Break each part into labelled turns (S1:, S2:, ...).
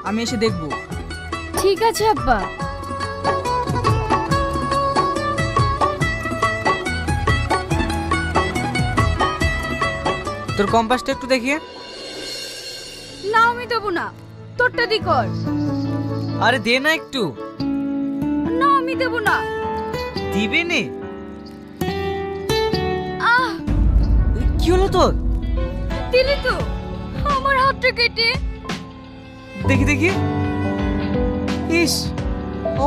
S1: আমি এসে দেখব।
S2: ঠিক আছে আব্বা।
S1: তোর কম্পাসটা একটু দেখিয়ে।
S2: না আমি দেবো না, তোরটা দি কর।
S1: আরে দে না একটু।
S2: না আমি দেবো না।
S1: দিবে নে।
S2: আহ,
S1: কি হলো তোর?
S2: দিলি তো আমার হাতটা কেটে।
S1: দেখি দেখি। ইস,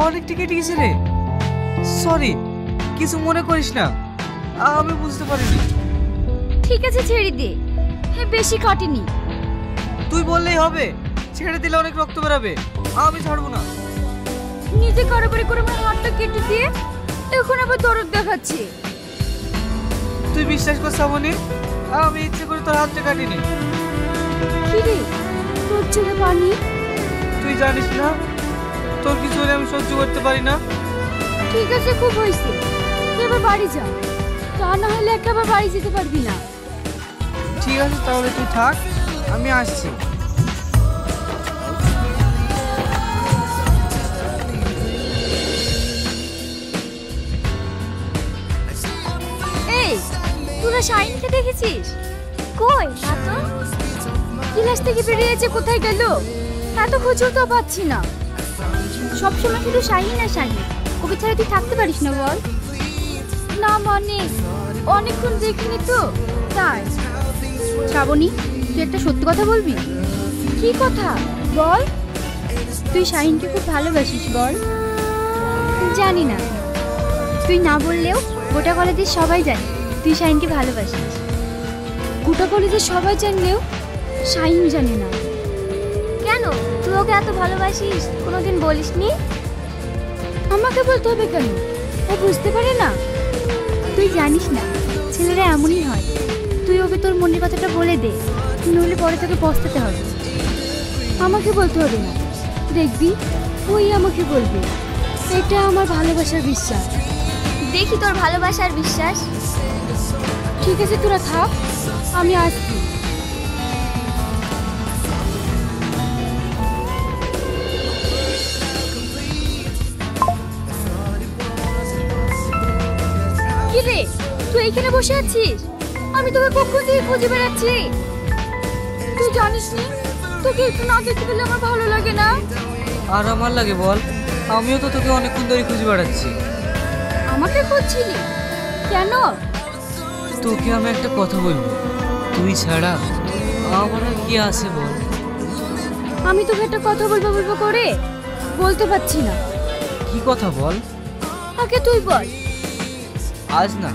S1: অনেকটা কেটে গেছে রে। সরি, কিছু মনে করিস না, আমি বুঝতে পারিনি।
S2: ঠিক আছে ছেড়ে দে, বেশি কাটেনি।
S1: তুই বললেই হবে, ছেড়ে দিলে অনেক রক্ত বেরাবে। আমি ছাড়বো না।
S2: নিজে কারবারি করে আমার হাতটা কেটে দিয়ে এখন আবার দরদ দেখাচ্ছে।
S1: তুই বিশ্বাস কর শ্রাবণী, আমি ইচ্ছে করে তোর হাতটা কাটিনি।
S2: কি রে, তোর চোখে পানি?
S1: তুই জানিস না তোর কিছু হলে আমি সহ্য করতে পারি না।
S2: ঠিক আছে, খুব হয়েছে, এবার বাড়ি যা, তা না হলে একেবারে বাড়ি যেতে পারবি না।
S1: ঠিক আছে তাহলে তুই থাক, আমি আসছি।
S2: এই, তোরা শাইনকে দেখেছিস? কই না তো। ক্লাস থেকে বেরিয়েছে, কোথায় গেল? এত খুঁজেও তো পাচ্ছি না। সবসময় শুধু শাহিন আর শাহিন, ওকে ছাড়া তুই থাকতে পারিস না বল? না মানে অনেকক্ষণ দেখিনি তো তাই। শ্রাবণী, তুই একটা সত্যি কথা বলবি? কি কথা বল? তুই শাহিনকে খুব ভালোবাসিস বল? জানি না, তুই না বললেও গোটা কলেজের সবাই জানে তুই শাহিনকে ভালোবাসিস। গোটা কলেজের সবাই জানলেও শাহিন জানে না। কেন, তুই ওকে এত ভালোবাসিস কোনোদিন বলিসনি? আমাকে বলতে হবে কেন? ও বুঝতে পারে না? তুই জানিস না, ছেলেরা এমনই হয়। তুই ওকে তোর মনের কথাটা বলে দে, নইলে পরে তোকে পস্তাতে হবে। আমাকে বলতে হবে না, দেখবি ওই আমাকে বলবে। এটা আমার ভালোবাসার বিশ্বাস। দেখি তোর ভালোবাসার বিশ্বাস। ঠিক আছে তোরা থাক, আমি আসছি। কি রে, তুই এইখানে বসে আছিস? আমি তোকে কখন থেকে খুঁজে বেড়াচ্ছি। তুই জানিস নি, তোকে একটু না দেখতে পেলে আমার ভালো লাগে না।
S1: আর আমার লাগে বল, আমিও তো তোকে অনেকক্ষণ ধরে খুঁজে বেড়াচ্ছি।
S2: আমাকে খুঁজছিলি কেন?
S1: তোকে আমি একটা কথা বলবো, তুই ছাড়া আমার আর কি আছে বল?
S2: আমি তোকে একটা কথা বলবো বলবো করে বলতে পারছি না।
S1: কি কথা বল?
S2: আগে তুই বল।
S1: আজ না,